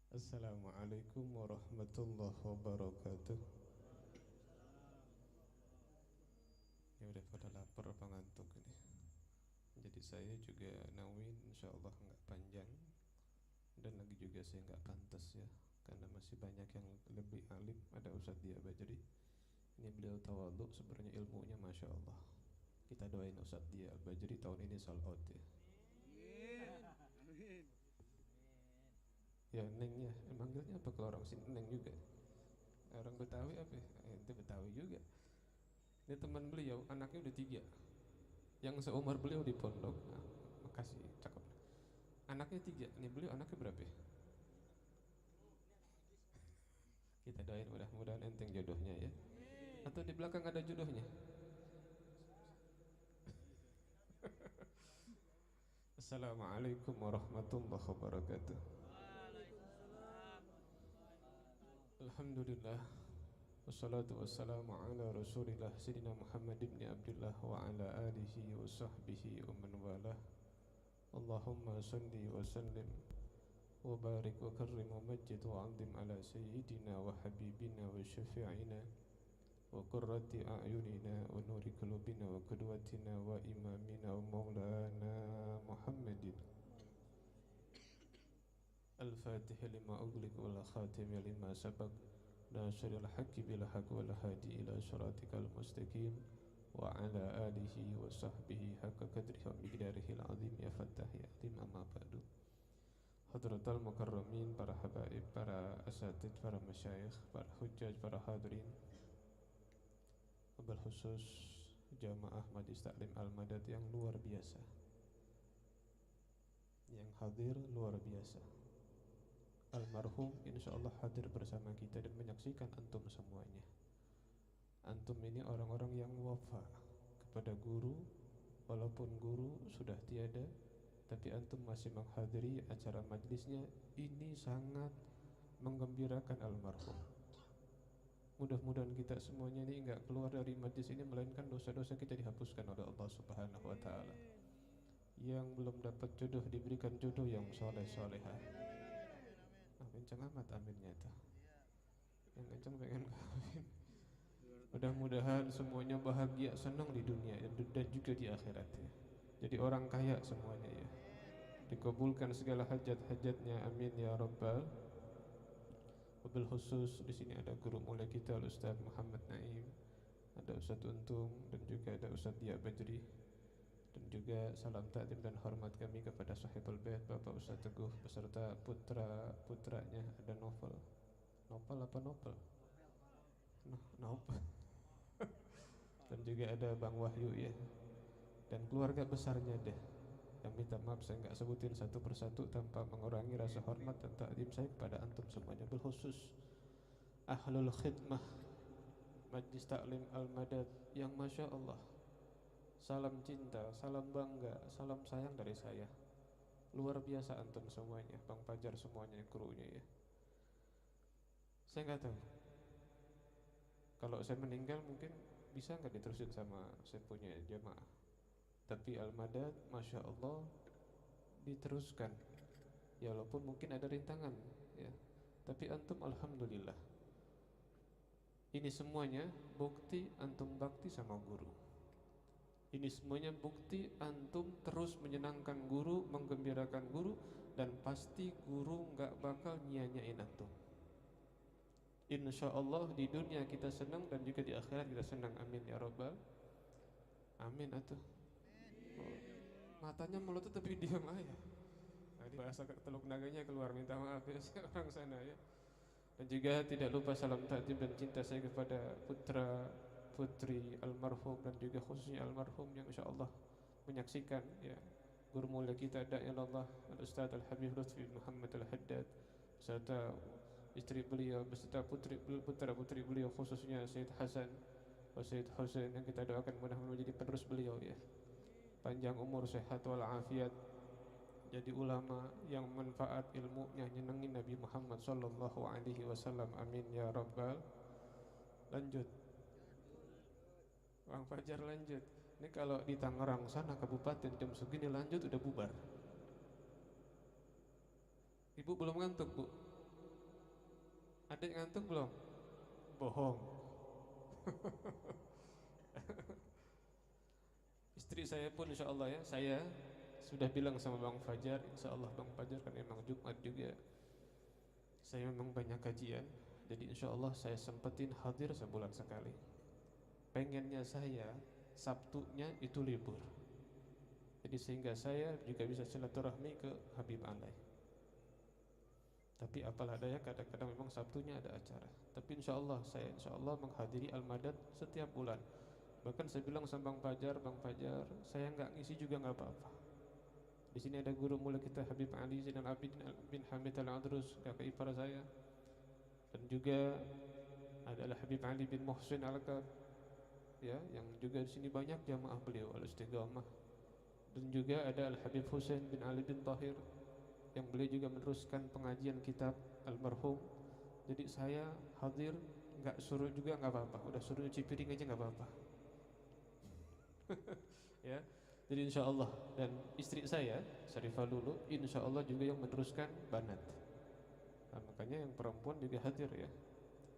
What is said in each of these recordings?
Assalamualaikum warahmatullahi wabarakatuh. Ya udah pada lapar apa ngantuk ini. Jadi saya juga nawin insyaallah nggak panjang. Dan lagi juga saya nggak pantas ya, karena masih banyak yang lebih alim. Ada Ustadz Dia Bajri. Ini beliau tawadhu, sebenarnya ilmunya masya Allah. Kita doain Ustadz Dia Bajri tahun ini sold out ya. Ya Neng ya, manggilnya apa kalau orang sini Neng juga? Orang Betawi apa ya? Itu Betawi juga. Ini teman beliau, anaknya udah 3 yang seumur beliau di pondok. Nah, makasih, cakep. Anaknya 3, nih beliau anaknya berapa ya? Kita doain mudah-mudahan enteng jodohnya ya. Atau di belakang ada jodohnya? Assalamualaikum warahmatullahi wabarakatuh. Alhamdulillah, wassalatu wassalamu ala rasulillah Sayyidina Muhammad ibn Abdullah wa ala alihi wa sahbihi wa man walah. Allahumma salli wa sallim wa barik wa karrim wa majid wa azim ala sayyidina wa habibina wa syafi'ina wa qurrati a'yunina wa nuri qulubina wa qudwatina wa imamina wa maulana Muhammadin al-fatih lima ughliq wal khatim lima sabaq nasiril haqqi bil haqq wal hadi ila siratikal mustaqim wa ala alihi wa sahbihi haqqa qadrihi wa miqdarihi al-azim ya fattah ya alim. Amma ba'du. Hadratal mukarramin, para habaib, para asatid, para masyayikh, para hujjaj, para hadirin, wabil khusus jamaah Majlis Taklim Al-Madad yang luar biasa, yang hadir luar biasa. Almarhum insyaallah hadir bersama kita dan menyaksikan antum semuanya. Antum ini orang-orang yang wafa kepada guru, walaupun guru sudah tiada, tapi antum masih menghadiri acara majlisnya. Ini sangat menggembirakan almarhum. Mudah-mudahan kita semuanya ini enggak keluar dari majlis ini melainkan dosa-dosa kita dihapuskan oleh Allah Subhanahu wa taala. Yang belum dapat jodoh diberikan jodoh yang soleh-solehah. Kencang amat aminnya itu. Yang kencang pengen kawin. Mudah-mudahan semuanya bahagia, senang di dunia dan juga di akhirat ya. Jadi orang kaya semuanya ya. Dikabulkan segala hajat-hajatnya, amin ya rabbal. Wabil khusus di sini ada guru mulia kita Ustaz Muhammad Naim, ada Ustaz Untung dan juga ada Ustaz Dia Bajri. Dan juga salam takdim dan hormat kami kepada Sahibul Bait Bapak Ustaz Teguh beserta putra-putranya. Ada Novel. Novel apa Novel? Novel. Dan juga ada Bang Wahyu ya. Dan keluarga besarnya deh. Yang minta maaf saya enggak sebutin satu persatu tanpa mengurangi rasa hormat dan takdim saya kepada antum semuanya. Berkhusus Ahlul Khidmah Majlis Taklim Al-Madad yang masya Allah, salam cinta, salam bangga, salam sayang dari saya. Luar biasa antum semuanya, Bang Fajar semuanya, krunya ya. Saya nggak tahu kalau saya meninggal mungkin bisa nggak diterusin sama saya punya jamaah. Tapi Al-Madad masya Allah diteruskan. Ya walaupun mungkin ada rintangan ya. Tapi antum alhamdulillah. Ini semuanya bukti antum bakti sama guru. Ini semuanya bukti antum terus menyenangkan guru, menggembirakan guru, dan pasti guru nggak bakal nyanyain antum. Insya Allah di dunia kita senang dan juga di akhirat kita senang. Amin ya rabbal. Amin atuh. Oh, matanya melotot tapi diam aja. Tadi bahasa Teluk Naganya keluar, minta maaf ya orang sana ya. Dan juga tidak lupa salam takdim dan cinta saya kepada putra putri almarhum dan juga khususnya almarhum yang insyaallah menyaksikan ya, guru mulia kita Da'ilullah Al-Ustaz Al-Habib Lutfi Muhammad Al-Haddad beserta istri beliau beserta putra-putri beliau khususnya Sayyid Hasan dan Sayyid Husain yang kita doakan mudah-mudahan menjadi penerus beliau ya. Panjang umur, sehat walafiat, jadi ulama yang manfaat ilmunya nyenengin Nabi Muhammad sallallahu alaihi wasallam. Amin ya rabbal. Lanjut Bang Fajar, lanjut. Ini kalau di Tangerang sana kabupaten jam segini lanjut udah bubar. Ibu belum ngantuk bu? Adik ngantuk belum? Bohong. Istri saya pun insya Allah ya, saya sudah bilang sama Bang Fajar, insya Allah Bang Fajar kan emang Jumat juga, saya memang banyak kajian, jadi insya Allah saya sempetin hadir sebulan sekali. Pengennya saya Sabtunya itu libur, jadi sehingga saya juga bisa silaturahmi ke Habib Alai. Tapi apalah daya, kadang-kadang memang Sabtunya ada acara. Tapi insya Allah saya insya Allah menghadiri Al-Madad setiap bulan. Bahkan saya bilang sama Bang Fajar, saya nggak ngisi juga nggak apa-apa. Di sini ada guru mulia kita Habib Ali Zainal Abidin bin Hamid Al-Adrus, kakak ipar saya. Dan juga adalah Habib Ali bin Muhsin Al-Kar, ya, yang juga di sini banyak jamaah beliau Al-Istiqamah. Dan juga ada Al-Habib Husain bin Ali bin Tahir, yang beliau juga meneruskan pengajian kitab Almarhum. Jadi saya hadir, nggak suruh juga nggak apa-apa, udah suruh nyuci piring aja nggak apa-apa. Ya, jadi insya Allah. Dan istri saya Syarifah Lulu insya Allah juga yang meneruskan banat. Nah, makanya yang perempuan juga hadir ya.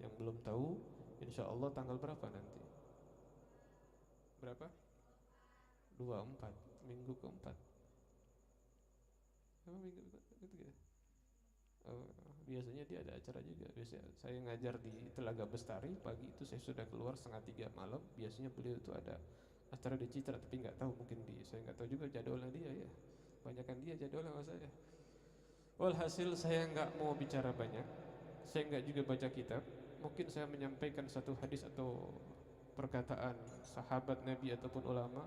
Yang belum tahu insya Allah tanggal berapa nanti? Berapa? 24, minggu keempat. Apa minggu ketiga? Oh, biasanya dia ada acara juga. Biasanya saya ngajar di Telaga Bestari, pagi itu saya sudah keluar 2:30 malam. Biasanya beliau itu ada acara di Citra, tapi nggak tahu, mungkin saya nggak tahu juga jadwalnya dia ya. Banyakan dia jadwalnya sama saya. Walhasil saya nggak mau bicara banyak, saya nggak juga baca kitab. Mungkin saya menyampaikan satu hadis atau perkataan sahabat Nabi ataupun ulama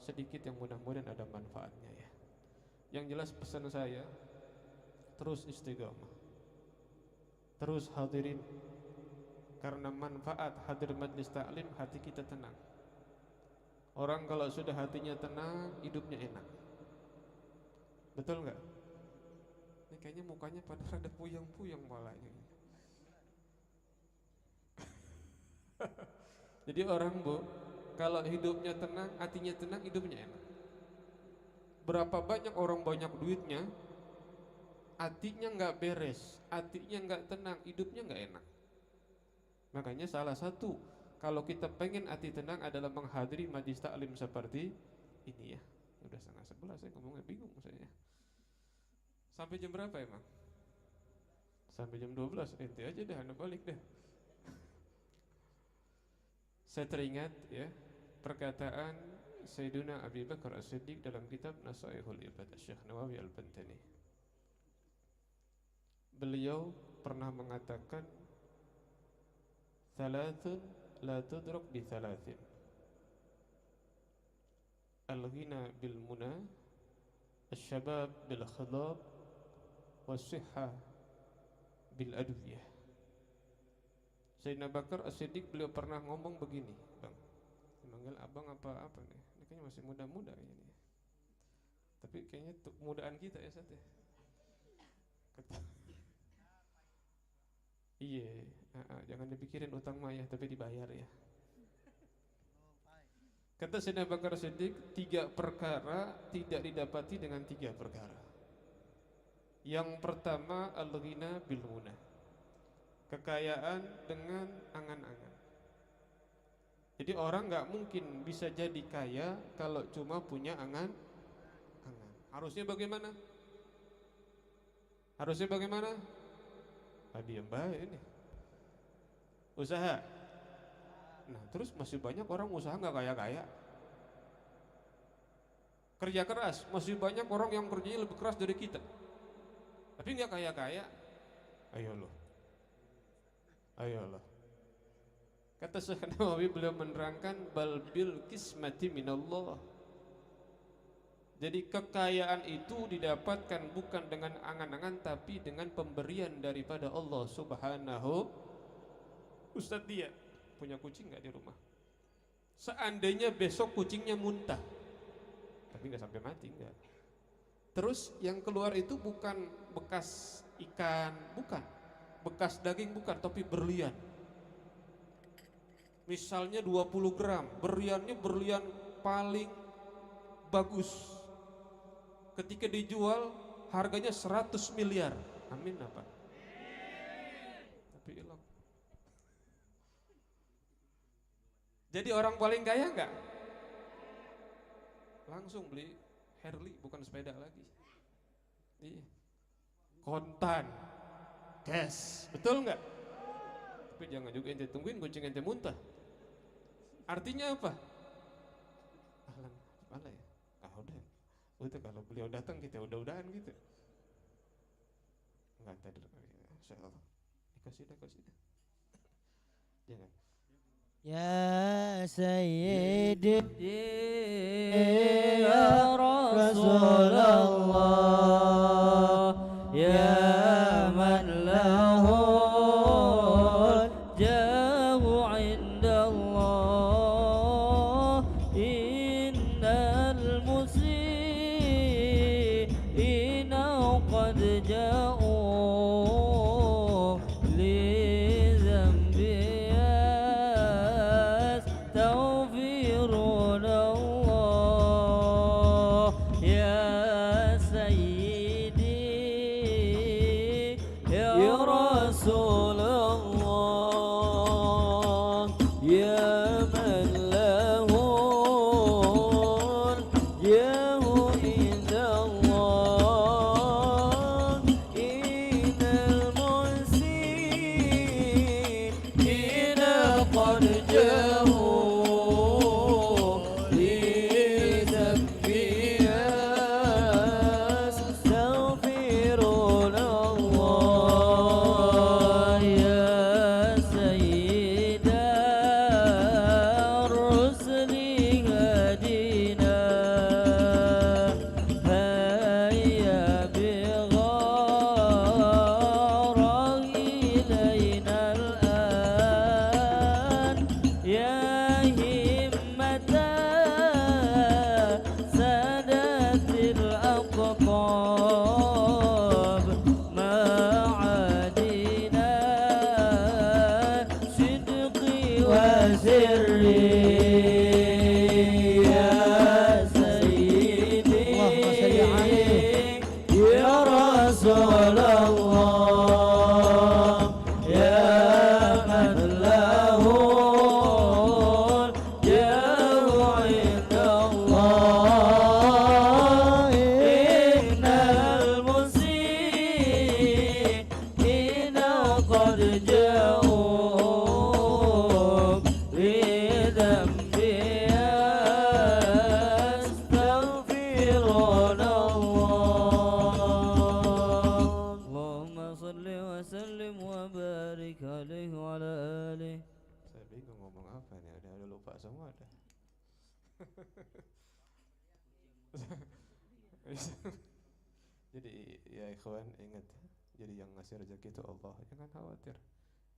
sedikit yang mudah-mudahan ada manfaatnya ya. Yang jelas pesan saya, terus istiqamah, terus hadirin, karena manfaat hadir majlis taklim hati kita tenang. Orang kalau sudah hatinya tenang, hidupnya enak. Betul nggak? Ini kayaknya mukanya pada rada puyeng-puyeng malahnya. Jadi orang bu, kalau hidupnya tenang, hatinya tenang, hidupnya enak. Berapa banyak orang banyak duitnya, hatinya nggak beres, hatinya nggak tenang, hidupnya nggak enak. Makanya salah satu kalau kita pengen hati tenang adalah menghadiri majlis taklim seperti ini ya. Udah 10:30 saya ngomongnya bingung saya. Sampai jam berapa emang? Sampai jam 12. Ente aja dah, anda balik dah. Saya teringat ya perkataan Sayyiduna Abi Bakar As-Siddiq dalam kitab Nasaihul Ibad Syekh Nawawi Al-Bantani. Beliau pernah mengatakan, "Thalathun la tudrak bi thalathin. Al-ghina bil muna, asy-syabab bil khidab, was-sihhah bil adwiyah." Sayyidina Bakar As-Siddiq beliau pernah ngomong begini, Bang. Manggil abang apa nih? Ini kayaknya masih muda-muda ini. Tapi kayaknya kemudaan kita ya Sat ya. Iya, jangan dipikirin utang mah ya, tapi dibayar ya. Kata Sayyidina Bakar Siddiq, 3 perkara tidak didapati dengan 3 perkara. Yang pertama al-ghina bil munah, kekayaan dengan angan-angan. Jadi orang nggak mungkin bisa jadi kaya kalau cuma punya angan-angan. Harusnya bagaimana? Harusnya bagaimana? Diam baik ini. Usaha. Nah terus masih banyak orang usaha nggak kaya-kaya. Kerja keras, masih banyak orang yang kerjanya lebih keras dari kita, tapi nggak kaya-kaya. Ayo loh. Kata Syekh Nawawi, beliau menerangkan bal bil kismati minallah. Jadi kekayaan itu didapatkan bukan dengan angan-angan, tapi dengan pemberian daripada Allah Subhanahu. Ustadz dia punya kucing nggak di rumah? Seandainya besok kucingnya muntah, tapi nggak sampai mati nggak. Terus yang keluar itu bukan bekas ikan, bukan bekas daging, bukan, tapi berlian. Misalnya 20 gram, berliannya berlian paling bagus. Ketika dijual harganya 100 miliar. Amin apa? Tapi hilang. Jadi orang paling kaya enggak? Langsung beli Harley, bukan sepeda lagi. Iya. Kontan, cash, betul enggak? Tapi jangan juga ente tungguin kucing ente muntah. Artinya apa? Ahlan, mana ya? Udah kalau beliau datang kita udah-udahan gitu. Enggak tadi, insyaallah. Dikasih dah. Jangan. Ya Sayyidi ya Rasulullah ya man lahul jahu indallah innal musliina qad ja'u Jadi ya ikhwan ingat, jadi yang ngasih rezeki itu Allah, jangan khawatir.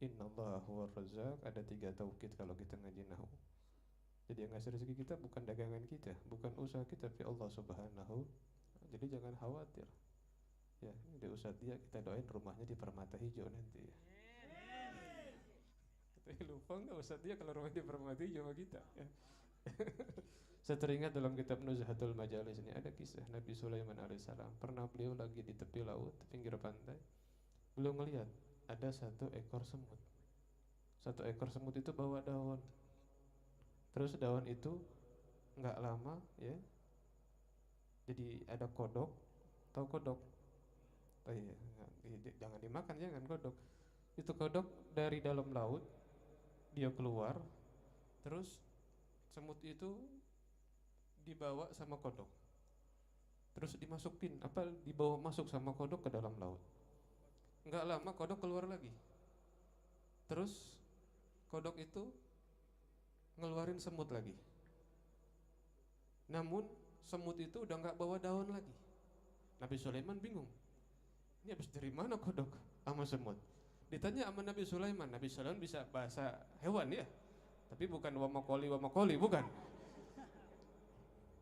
Innallaha huwar razzaq, ada 3 taukid kalau kita ngaji nahwu. Jadi yang ngasih rezeki kita bukan dagangan kita, bukan usaha kita, tapi Allah Subhanahu. Jadi jangan khawatir. Ya, di Ustadz dia kita doain rumahnya di Permata Hijau nanti ya. Tapi lupa enggak Ustadz dia kalau rumahnya di Permata Hijau sama kita ya. Saya teringat dalam kitab Nuzhatul Majalis ini ada kisah Nabi Sulaiman alaihissalam. Pernah beliau lagi di tepi laut, pinggir pantai. Beliau ngelihat ada 1 ekor semut. 1 ekor semut itu bawa daun. Terus daun itu nggak lama ya. Jadi ada kodok. Tahu kodok? Oh iya, jangan dimakan, jangan kodok. Itu kodok dari dalam laut dia keluar. Terus semut itu dibawa sama kodok, terus dimasukin dibawa masuk sama kodok ke dalam laut. Nggak lama kodok keluar lagi, terus kodok itu ngeluarin semut lagi. Namun semut itu udah nggak bawa daun lagi. Nabi Sulaiman bingung, ini habis dari mana kodok sama semut? Ditanya sama Nabi Sulaiman. Nabi Sulaiman bisa bahasa hewan ya, tapi bukan wamakoli bukan.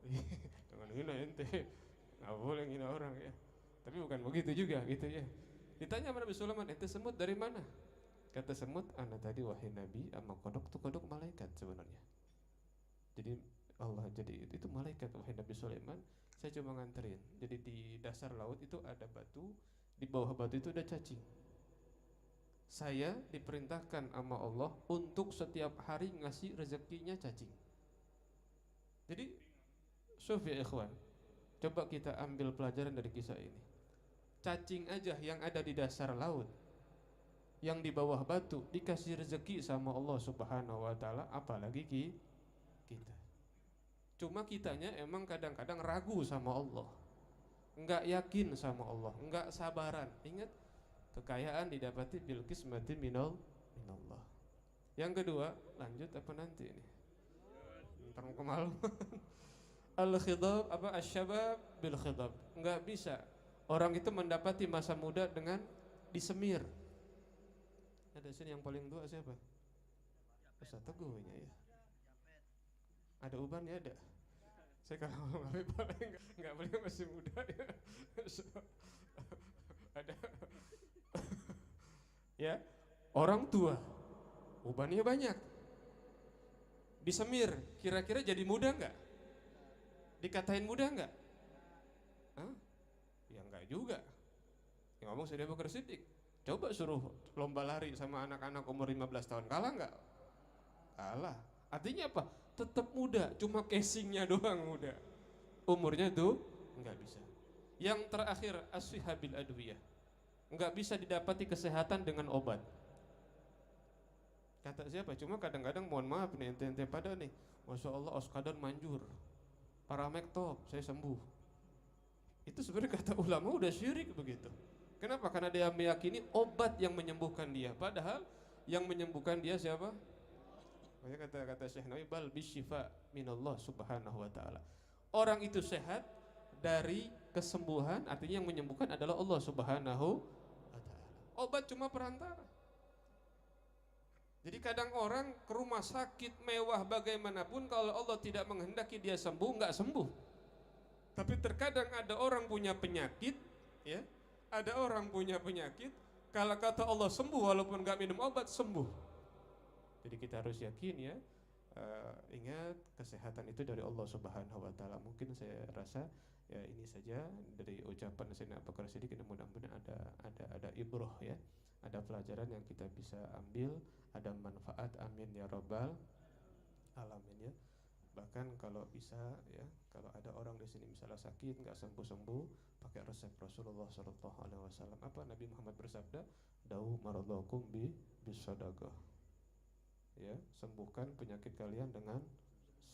Jangan hina ente, nggak boleh hina orang ya. Tapi bukan begitu juga gitu ya. Ditanya sama Nabi Sulaiman, ente semut dari mana? Kata semut, anak tadi wahai Nabi, sama kodok tuh kodok malaikat sebenarnya. Jadi Allah jadi itu malaikat wahai Nabi Sulaiman. Saya cuma nganterin. Jadi di dasar laut itu ada batu, di bawah batu itu ada cacing. Saya diperintahkan sama Allah untuk setiap hari ngasih rezekinya cacing. Jadi syuf ya ikhwan, coba kita ambil pelajaran dari kisah ini. Cacing aja yang ada di dasar laut, yang di bawah batu dikasih rezeki sama Allah Subhanahu wa taala, apalagi kita. Cuma kitanya emang kadang-kadang ragu sama Allah, enggak yakin sama Allah, enggak sabaran. Ingat, kekayaan didapati bil qismati minallah. Yang kedua, lanjut apa nanti ini? Ntar kemaluan. Al-khidab apa asyabab bil khidab. Enggak bisa orang itu mendapati masa muda dengan disemir. Ada sini yang paling tua siapa? Ustaz Teguhnya ya. Ada uban ya ada. Saya kalau ngomong Habib paling enggak boleh masih muda ya. Ada. Ya, orang tua ubannya banyak. Disemir, kira-kira jadi muda enggak? Dikatain muda enggak? Hah? Ya enggak juga. Yang ngomong Sayyidina Abu Bakar Siddiq. Coba suruh lomba lari sama anak-anak umur 15 tahun, kalah enggak? Kalah. Artinya apa? Tetap muda, cuma casingnya doang muda. Umurnya tuh enggak bisa. Yang terakhir as-sihabil adwiyah. Enggak bisa didapati kesehatan dengan obat. Kata siapa? Cuma kadang-kadang mohon maaf nih ente-ente pada nih, Masya Allah oskadon manjur, Paramectop saya sembuh. Itu sebenarnya kata ulama udah syirik begitu. Kenapa? Karena dia meyakini obat yang menyembuhkan dia, padahal yang menyembuhkan dia siapa? Makanya kata Syekh Nawawi bal bisyifa minallah subhanahu wa ta'ala. Orang itu sehat dari kesembuhan, artinya yang menyembuhkan adalah Allah subhanahu wa ta'ala. Obat cuma perantara. Jadi kadang orang ke rumah sakit mewah bagaimanapun, kalau Allah tidak menghendaki dia sembuh, enggak sembuh. Tapi terkadang ada orang punya penyakit, ya, ada orang punya penyakit, kalau kata Allah sembuh walaupun enggak minum obat sembuh. Jadi kita harus yakin ya, ingat kesehatan itu dari Allah Subhanahu wa taala. Mungkin saya rasa ya ini saja dari ucapan Sayyidina Abu Bakar Siddiq, mudah-mudahan ada ibrah ya. Ada pelajaran yang kita bisa ambil, ada manfaat, amin ya rabbal alamin ya. Bahkan kalau bisa ya, kalau ada orang di sini misalnya sakit nggak sembuh-sembuh, pakai resep Rasulullah sallallahu alaihi wasallam. Apa Nabi Muhammad bersabda? Dau maradhakum bisadaqah. Ya, sembuhkan penyakit kalian dengan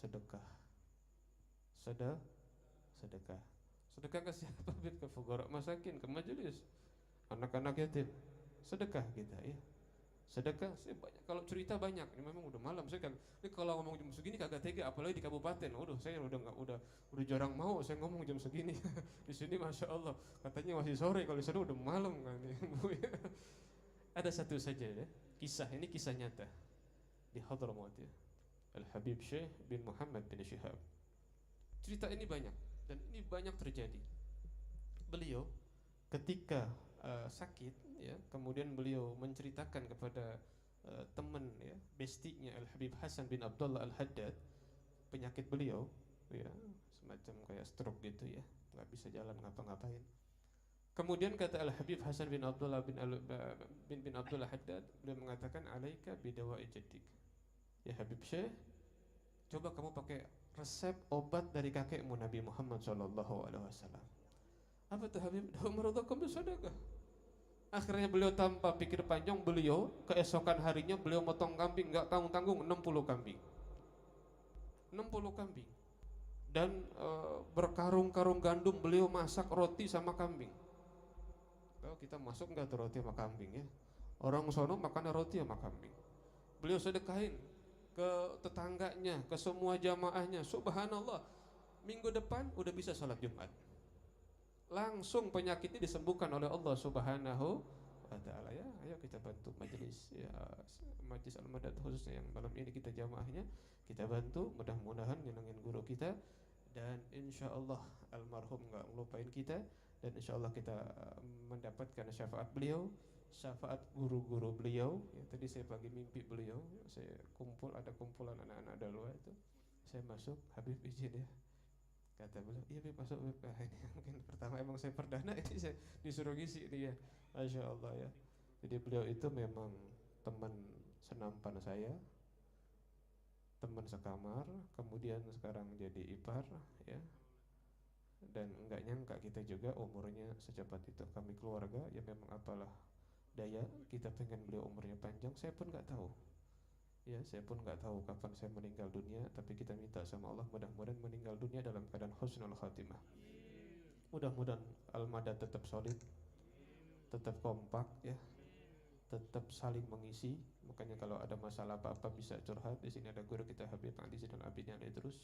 sedekah. Sedekah. Sedekah ke siapa? Ke fuqara, masakin, ke majelis, anak-anak yatim. Sedekah kita ya. Sedekah saya banyak, kalau cerita banyak. Ini memang udah malam saya kan. Ini kalau ngomong jam segini kagak tega, apalagi di kabupaten. Saya udah jarang mau saya ngomong jam segini. Di sini Masya Allah katanya masih sore, kalau di sana udah malam kan. Ada satu saja ya. Ini kisah nyata di Hadramaut ya. Al-Habib Syekh bin Muhammad bin Syihab. Cerita ini banyak dan ini banyak terjadi. Beliau ketika sakit ya, kemudian beliau menceritakan kepada teman ya, bestinya Al-Habib Hasan bin Abdullah Al-Haddad penyakit beliau ya, semacam kayak stroke gitu ya, nggak bisa jalan ngapa-ngapain. Kemudian kata Al-Habib Hasan bin Abdullah bin Abdullah Haddad, beliau mengatakan alaika bidawa'i jaddik. Ya Habib Syekh, coba kamu pakai resep obat dari kakekmu Nabi Muhammad sallallahu alaihi wasallam. Apa tuh Habib? Dawamaradakum bisadaqah. Akhirnya beliau tanpa pikir panjang, beliau keesokan harinya beliau motong kambing, enggak tanggung-tanggung 60 kambing. 60 kambing. Dan berkarung-karung gandum beliau masak roti sama kambing. Kalau kita masuk enggak tuh roti sama kambing ya. Orang sono makan roti sama kambing. Beliau sedekahin ke tetangganya, ke semua jamaahnya. Subhanallah, minggu depan udah bisa salat Jumat. Langsung penyakitnya disembuhkan oleh Allah Subhanahu wa ta'ala ya. Ayo kita bantu majelis ya, Majlis Al-Madad khususnya yang malam ini kita jamaahnya, kita bantu, mudah-mudahan nyenengin guru kita, dan insyaallah almarhum enggak ngelupain kita, dan insyaallah kita mendapatkan syafaat beliau, syafaat guru-guru beliau ya. Tadi saya pagi mimpi beliau, saya ada kumpulan anak-anak dalwa itu, saya masuk, Habib izin ya. Kata beliau, iya Beb, masuk Beb. Ini mungkin pertama emang saya perdana, ini saya disuruh ngisi ini ya. Masya Allah ya. Jadi beliau itu memang teman senampan saya, teman sekamar, kemudian sekarang jadi ipar, ya. Dan enggak nyangka kita juga umurnya secepat itu. Kami keluarga ya memang apalah daya, kita pengen beliau umurnya panjang. Saya pun nggak tahu, ya saya pun nggak tahu kapan saya meninggal dunia. Tapi kita minta sama Allah mudah-mudahan meninggal dunia dalam keadaan husnul khatimah. Mudah-mudahan Al-Madad tetap solid, tetap kompak, ya, tetap saling mengisi. Makanya kalau ada masalah apa-apa bisa curhat. Di sini ada guru kita Habib Ali Zainal Abidin terus,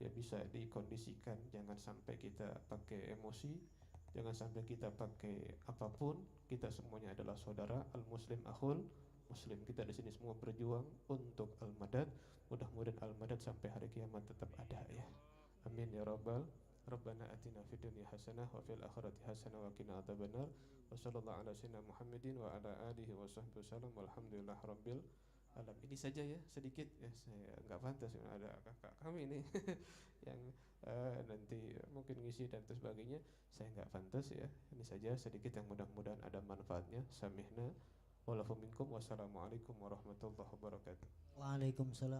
ya bisa dikondisikan. Jangan sampai kita pakai emosi, jangan sampai kita pakai apapun. Kita semuanya adalah saudara. Al muslim akhul muslim. Kita di sini semua berjuang untuk Al-Madad. Mudah-mudahan Al-Madad sampai hari kiamat tetap ada, ya. Amin ya rabbal. Rabbana atina fid dunya hasanah wa fil akhirati hasanah wa qina adzabannar. Wa sallallahu ala sayyidina Muhammadin wa ala alihi wa sahbihi wasallam. Walhamdulillah rabbil alam. Ini saja ya sedikit, ya, saya nggak pantas, ada kakak kami ini yang nanti mungkin ngisi dan sebagainya. Saya nggak pantas, ya. Ini saja sedikit yang mudah-mudahan ada manfaatnya. Samihna walafu minkum. Wassalamualaikum warahmatullahi wabarakatuh. Waalaikumsalam.